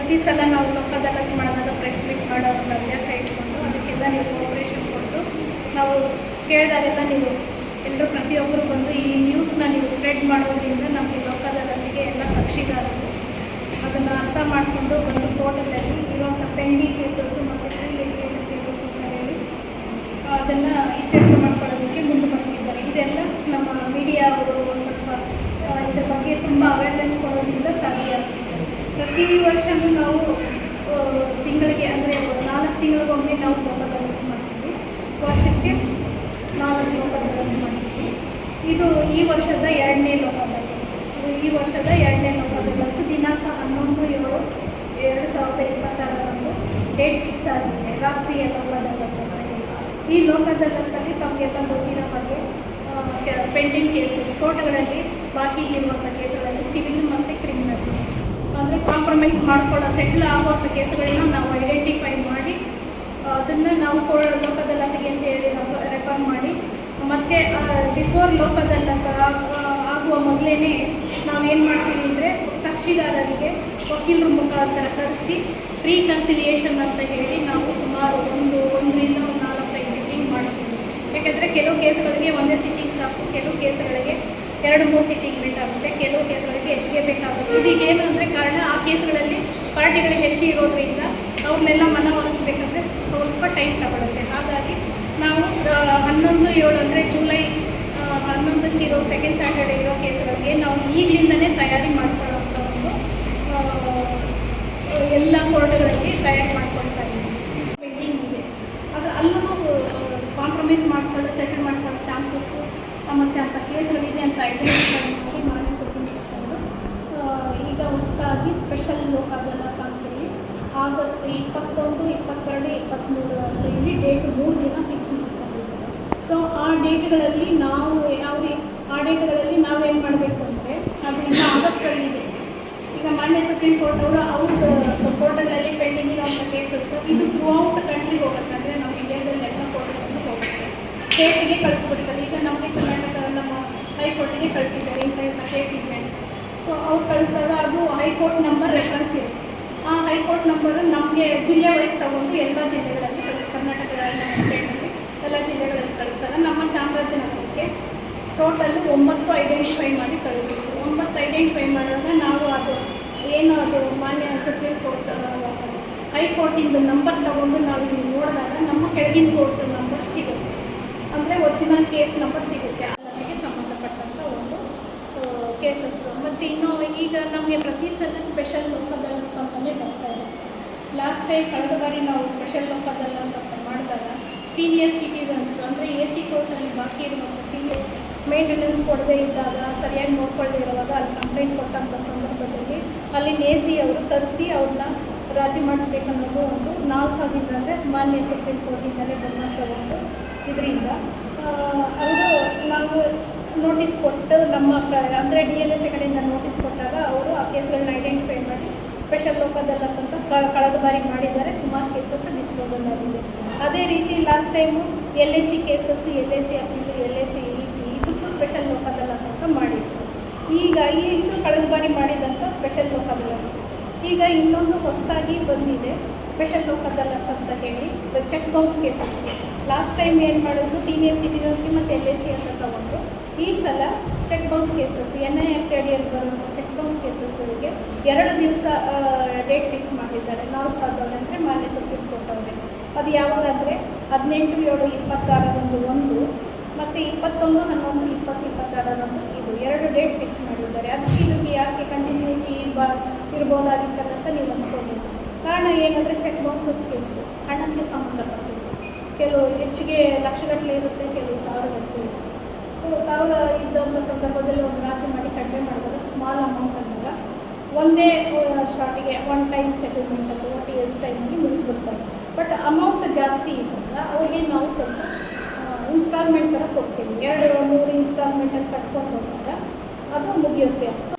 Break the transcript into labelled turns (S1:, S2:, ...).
S1: ಪ್ರತಿ ಸಲ ನಾವು ಲೋಕ ಅದಾಲತ್ ಮಾಡಿದಾಗ ಪ್ರೆಸ್ ಮೀಟ್ ಮಾಡೋ ಒಂದು ಅಭ್ಯಾಸ ಇಟ್ಕೊಂಡು ಅದಕ್ಕೆಲ್ಲ ನೀವು ಕೋಆಪರೇಷನ್ ಕೊಟ್ಟು ನಾವು ಕೇಳಿದಾಗೆಲ್ಲ ನೀವು ಎಲ್ಲರೂ ಪ್ರತಿಯೊಬ್ಬರು ಬಂದು ಈ ನ್ಯೂಸ್ನ ನೀವು ಸ್ಪ್ರೆಡ್ ಮಾಡೋದ್ರಿಂದ ನಮಗೆ ಲೋಕ ಅದಾಲತ್ಗೆ ಎಲ್ಲ ಕಕ್ಷಿಗಾರರು ಅದನ್ನು ಅರ್ಥ ಮಾಡಿಕೊಂಡು ಒಂದು ಕೋರ್ಟಲ್ಲಿ ಇರುವಂಥ ಪೆಂಡಿಂಗ್ ಕೇಸಸ್ಸು ಮತ್ತು ಪ್ರೀ ಲಿಟಿಗೇಷನ್ ಕೇಸಸ್ ಅಂತ ಹೇಳಿ ಅದನ್ನು ಇತ್ಯರ್ಥ ಮಾಡ್ಕೊಳ್ಳೋದಕ್ಕೆ ಮುಂದೆ ಬರ್ತಿದ್ದಾರೆ. ಇದೆಲ್ಲ ನಮ್ಮ ಮೀಡಿಯಾ ಅವರು ಒಂದು ಸ್ವಲ್ಪ ಇದರ ಬಗ್ಗೆ ತುಂಬ ಅವೇರ್ನೆಸ್ ಕೊಡೋದ್ರಿಂದ ಸಾಧ್ಯ ಆಗ್ತಿದೆ. ಪ್ರತಿ ವರ್ಷವೂ ನಾವು ತಿಂಗಳಿಗೆ ಅಂದರೆ 4 ತಿಂಗಳಿಗೊಮ್ಮೆ ನಾವು ಲೋಕ ಅದಾಲತ್ ಮಾಡ್ತೀವಿ. ವರ್ಷಕ್ಕೆ 4 ಲೋಕ ಅದಾಲತ್ ಮಾಡ್ತೀವಿ. ಇದು ಈ ವರ್ಷದ 2ನೇ ಲೋಕ ಅದಾಲತ್. ಈ ವರ್ಷದ 2ನೇ ಲೋಕ ಅದಾಲತ್ ದಿನಾಂಕ 11/7/2026 ಡೇಟ್ ಫಿಕ್ಸ್ ಆಗಿದೆ. ರಾಷ್ಟ್ರೀಯ ಲೋಕ ಅದಾಲತ್. ಈ ಲೋಕ ಅದಾಲತ್ತಲ್ಲಿ ತಮಗೆಲ್ಲ ಗೊತ್ತಿರೋ ಬಗ್ಗೆ ಪೆಂಡಿಂಗ್ ಕೇಸಸ್ ಕೋರ್ಟ್ಗಳಲ್ಲಿ ಬಾಕಿ ಇರುವಂಥ ಕೇಸುಗಳಲ್ಲಿ ಸಿವಿಲ್ ಮತ್ತು ಕ್ರಿಮಿನಲ್ ಅಂದರೆ ಕಾಂಪ್ರಮೈಸ್ ಮಾಡ್ಕೊಳ್ಳೋ ಸೆಟ್ಲ್ ಆಗುವಂಥ ಕೇಸುಗಳನ್ನ ನಾವು ಐಡೆಂಟಿಫೈ ಮಾಡಿ ಅದನ್ನು ನಾವು ಲೋಕ ಅದಾಲತ್ಗೆ ಅಂತ ಹೇಳಿ ರೆಫರ್ ಮಾಡಿ ಮತ್ತು ಬಿಫೋರ್ ಲೋಕ ಅದಾಲತ್ ಆಗುವ ಮೊದಲೇ ನಾವೇನು ಮಾಡ್ತೀವಿ ಅಂದರೆ ಕಕ್ಷಿಗಾರರಿಗೆ ವಕೀಲರ ಮುಖಾಂತರ ಕರೆಸಿ ಪ್ರೀ ಕನ್ಸಿಲಿಯೇಷನ್ ಅಂತ ಹೇಳಿ ನಾವು ಸುಮಾರು 1ರಿಂದ 4-5 ಸಿಟ್ಟಿಂಗ್ ಮಾಡ್ತೀವಿ. ಯಾಕೆಂದರೆ ಕೆಲವು ಕೇಸ್ಗಳಿಗೆ ಒಂದೇ ಸಿಟ್ಟಿಂಗ್ ಸಾಕು, ಕೆಲವು ಕೇಸ್ಗಳಿಗೆ 2-3 ಸಿಟ್ಟಿಂಗ್ ಬೇಕಾಗುತ್ತೆ, ಕೆಲವು ಕೇಸ್ಗಳಿಗೆ ಹೆಚ್ಚಿಗೆ ಬೇಕಾಗುತ್ತೆ. ಇದೀಗೇನು ಅಂದರೆ ಕಾರಣ ಆ ಕೇಸ್ಗಳಲ್ಲಿ ಪಾರ್ಟಿಗಳಿಗೆ ಹೆಚ್ಚಿಗೆ ಇರೋದ್ರಿಂದ ಅವ್ರನ್ನೆಲ್ಲ ಮನವೊಲಿಸಬೇಕಂದ್ರೆ ಸ್ವಲ್ಪ ಟೈಮ್ ತಗೊಳುತ್ತೆ. ಹಾಗಾಗಿ ನಾವು 11/7 ಅಂದರೆ ಜುಲೈ 11ಕ್ಕೆ ಇರೋ ಸೆಕೆಂಡ್ ಸ್ಯಾಟರ್ಡೆ ಇರೋ ಕೇಸ್ಗಳಿಗೆ ನಾವು ಈಗಲಿಂದನೇ ತಯಾರಿ ಮಾಡ್ಕೊಳ್ಳೋಂಥ ಒಂದು ಎಲ್ಲ ಕೋರ್ಟ್ಗಳಲ್ಲಿ ತಯಾರಿ ಮಾಡ್ಕೊಳ್ತಾ ಇದ್ದೀವಿ. ಪೆಂಡಿಂಗ್ ಇದೆ ಅದು ಅಲ್ಲೂ ಕಾಂಪ್ರಮೈಸ್ ಮಾಡ್ಕೊಳ್ಳೋ ಸೆಟಲ್ ಮಾಡ್ಕೊಳ್ಳೋ ಚಾನ್ಸಸ್ಸು ಮತ್ತು ಅಂಥ ಕೇಸ್ಗಳಿದೆ ಅಂತ ಐಡೆಂಟಿಫೈ ಮಾಡಿ ಮಾನ್ಯ ಸುಪ್ರೀಂ ಕೋರ್ಟವರು ಈಗ ಹೊಸದಾಗಿ ಸ್ಪೆಷಲ್ ಲೋಕ ಅದಾಲತ್ ಅಂತೇಳಿ ಆಗಸ್ಟ್ 21, 22, 23 ಅಂತ ಹೇಳಿ ಡೇಟ್ 3 ದಿನ ಫಿಕ್ಸ್ ಮಾಡ್ಕೊಂಡಿದ್ದಾರೆ. ಸೊ ಆ ಡೇಟ್ಗಳಲ್ಲಿ ನಾವೇನು ಮಾಡಬೇಕು ಅಂದರೆ ಅದು ಇನ್ನು ಆಗಸ್ಟಲ್ಲಿದೆ. ಈಗ ಮಾನ್ಯ ಸುಪ್ರೀಂ ಕೋರ್ಟ್ ಅವರು ಅವ್ರದ್ದು ಕೋರ್ಟ್ಗಳಲ್ಲಿ ಪೆಂಡಿಂಗ್ ಇರೋಂಥ ಕೇಸಸ್ ಇದು ಥ್ರೂ ಔಟ್ ಕಂಟ್ರಿ ಹೋಗುತ್ತೆ. ಅಂದರೆ ನಾವು ಇಂಡಿಯಾದಲ್ಲಿ ಎಲ್ಲ ಕೋರ್ಟ್ಗಳನ್ನು ಹೋಗುತ್ತೆ, ಸ್ಟೇಟಿಗೆ ಕಳಿಸ್ಬಿಡ್ತಾರೆ. ಈಗ ನಮಗೆ ಕರ್ನಾಟಕ ನಮ್ಮ ಹೈಕೋರ್ಟಿಗೆ ಕಳಿಸಿದ್ದಾರೆ ಇಂಥ ಕೇಸ್ ಇದೆ. ಸೊ ಅವ್ರು ಕಳಿಸಿದಾಗ ಅದು ಹೈಕೋರ್ಟ್ ನಂಬರ್ ರೆಫರೆನ್ಸ್ ಇರುತ್ತೆ. ಆ ಹೈಕೋರ್ಟ್ ನಂಬರು ನಮಗೆ ಜಿಲ್ಲೆ ವೈಸ್ ತಗೊಂಡು ಎಲ್ಲ ಜಿಲ್ಲೆಗಳಲ್ಲಿ ಕರ್ನಾಟಕ ಸ್ಟೇಟಲ್ಲಿ ಎಲ್ಲ ಜಿಲ್ಲೆಗಳಲ್ಲಿ ಕಳಿಸಿದಾಗ ನಮ್ಮ ಚಾಮರಾಜನಗರಕ್ಕೆ ಟೋಟಲ್ 9 ಐಡೆಂಟಿಫೈ ಮಾಡಿ ಕಳಿಸಿದ್ರು. 9 ಐಡೆಂಟಿಫೈ ಮಾಡುವಾಗ ನಾವು ಅದು ಮಾನ್ಯ ಸುಪ್ರೀಂ ಕೋರ್ಟ್ ಹೈಕೋರ್ಟಿಂದ ನಂಬರ್ ತಗೊಂಡು ನಾವು ಇಲ್ಲಿ ನೋಡಿದಾಗ ನಮ್ಮ ಕೆಳಗಿನ ಕೋರ್ಟ್ ನಂಬರ್ ಸಿಗುತ್ತೆ, ಅಂದರೆ ಒರಿಜಿನಲ್ ಕೇಸ್ ನಂಬರ್ ಸಿಗುತ್ತೆ. ಅದಕ್ಕೆ ಸಂಬಂಧಪಟ್ಟಂಥ ಒಂದು ಕೇಸಸ್ಸು. ಮತ್ತು ಇನ್ನೂ ಈಗ ನಮಗೆ ಪ್ರತಿ ಸಲ ಸ್ಪೆಷಲ್ ಲೋಕ ಅದಾಲತ್ ಅಂತಲೇ ಬರ್ತಾ ಇದೆ. ಲಾಸ್ಟ್ ಟೈಮ್ ಕಳೆದ ಬಾರಿ ನಾವು ಸ್ಪೆಷಲ್ ಲೋಕ ಅದಾಲತ್ ಅಂತ ಮಾಡಿದಾಗ ಸೀನಿಯರ್ ಸಿಟಿಸನ್ಸ್ ಅಂದರೆ AC ಕೋರ್ಟಲ್ಲಿ ಬಾಕಿ ಇರುವಂಥ ಸೀನಿಯರ್ ಮೇಂಟೆನೆನ್ಸ್ ಕೊಡದೇ ಇದ್ದಾಗ, ಸರಿಯಾಗಿ ನೋಡ್ಕೊಳ್ಳದೇ ಇರುವಾಗ ಅಲ್ಲಿ ಕಂಪ್ಲೇಂಟ್ ಕೊಟ್ಟಂಥ ಸಂದರ್ಭದಲ್ಲಿ ಅಲ್ಲಿನ AC ಅವರು ಕರೆಸಿ ಅವ್ರನ್ನ ರಾಜಿ ಮಾಡಿಸ್ಬೇಕನ್ನೋದು ಒಂದು 4 ಸಾವಿರ ಅಂದರೆ ಮಾನ್ಯ ಸುಪ್ರೀಂ ಕೋರ್ಟಿಂದಲೇ ಬಂದಂಥ ಒಂದು ಇದರಿಂದ ಅವರು ನಾವು ನೋಟಿಸ್ ಕೊಟ್ಟು ನಮ್ಮ ಅಂದರೆ DLSA ಕಡೆಯಿಂದ ನೋಟಿಸ್ ಕೊಟ್ಟಾಗ ಅವರು ಆ ಕೇಸ್ಗಳನ್ನ ಐಡೆಂಟಿಫೈ ಮಾಡಿ ಸ್ಪೆಷಲ್ ಲೋಕ ಅದಾಲತ್ ಅಂತ ಕಳೆದ ಬಾರಿ ಮಾಡಿದ್ದಾರೆ. ಸುಮಾರು ಕೇಸಸ್ ಡಿಸ್ಪೋಸಲ್ ಆಗಿದೆ. ಅದೇ ರೀತಿ last time LIC cases, LIC ಅಪೀಲು, LIC ಇದಕ್ಕೂ ಸ್ಪೆಷಲ್ ಲೋಕ ಅದಾಲತ್ ಅಂತ ಮಾಡಿದ್ರು. ಈಗ ಇದು ಕಳೆದ ಬಾರಿ ಮಾಡಿದಂಥ ಸ್ಪೆಷಲ್ ಲೋಕ ಅದಾಲತ್. ಈಗ ಇನ್ನೊಂದು ಹೊಸದಾಗಿ ಬಂದಿದೆ ಸ್ಪೆಷಲ್ ಲೋಕ ಅದಾಲತ್ ಅಂತ ಹೇಳಿ ಚೆಕ್ ಬೌನ್ಸ್ ಕೇಸಸ್ಗೆ. ಲಾಸ್ಟ್ ಟೈಮ್ ಏನು ಮಾಡಿದ್ರು ಸೀನಿಯರ್ ಸಿಟಿಸನ್ಸ್ಗೆ ಮತ್ತು LIC ಅಂತ ತಗೊಂಡು ಈ ಸಲ ಚೆಕ್ ಬೌನ್ಸ್ ಕೇಸಸ್ NIFT ಅಡಿಯಲ್ಲಿ ಬರುವಂಥ ಚೆಕ್ ಬೌನ್ಸ್ ಕೇಸಸ್ಗಳಿಗೆ 2 ದಿವಸ ಡೇಟ್ ಫಿಕ್ಸ್ ಮಾಡಿದ್ದಾರೆ. 4 ಸಾವಿರ ಅಂದರೆ ಮಾನ್ಯ ಸುಪ್ರೀಂ ಕೋರ್ಟ್ ಅವರಿಗೆ. ಅದು ಯಾವಾಗಂದರೆ 18/7/26 ಒಂದು ಮತ್ತು 21/11/2026 ಇದು 2 ಡೇಟ್ ಫಿಕ್ಸ್ ಮಾಡಿದ್ದಾರೆ. ಇದಕ್ಕೆ ಯಾಕೆ ಕಂಟಿನ್ಯೂಟಿ ಇರ್ಬೋದಾಗಿತ್ತಂತ ನೀವು ಅಂದ್ಕೊಂಡಿದ್ದು. ಕಾರಣ ಏನಂದರೆ ಚೆಕ್ ಬೌನ್ಸಸ್ ಕೇಸು ಹಣಕ್ಕೆ ಸಂಬಂಧಪಟ್ಟಿದ್ದು. ಕೆಲವು ಹೆಚ್ಚಿಗೆ ಲಕ್ಷಗಟ್ಟಲೆ ಇರುತ್ತೆ, ಕೆಲವು ಸಾವಿರಗಟ್ಟಲೆ ಇರುತ್ತೆ. ಸೊ 1000 ಇದ್ದಂಥ ಸಂದರ್ಭದಲ್ಲಿ ಒಂದು ರಾಜಿ ಮಾಡಿ ಕಡಿಮೆ ಮಾಡಿದಾಗ ಸ್ಮಾಲ್ ಅಮೌಂಟ್ ಅಂದಾಗ ಒಂದೇ ಶಾರ್ಟಿಗೆ 1 ಟೈಮ್ ಸೆಟಲ್ಮೆಂಟ್ ಅಥವಾ TS ಟೈಮಲ್ಲಿ ಮುಗಿಸ್ಬಿಡ್ತಾರೆ. ಬಟ್ ಅಮೌಂಟ್ ಜಾಸ್ತಿ ಇದ್ದಾಗ ಅವ್ರಿಗೆ ನಾವು ಸ್ವಲ್ಪ ಇನ್ಸ್ಟಾಲ್ಮೆಂಟ್ ಥರ ಕೊಡ್ತೀವಿ. 2-3 ಇನ್ಸ್ಟಾಲ್ಮೆಂಟಲ್ಲಿ ಕಟ್ಕೊಂಡು ಹೋದಾಗ ಅದು ಮುಗಿಯುತ್ತೆ. ಸೊ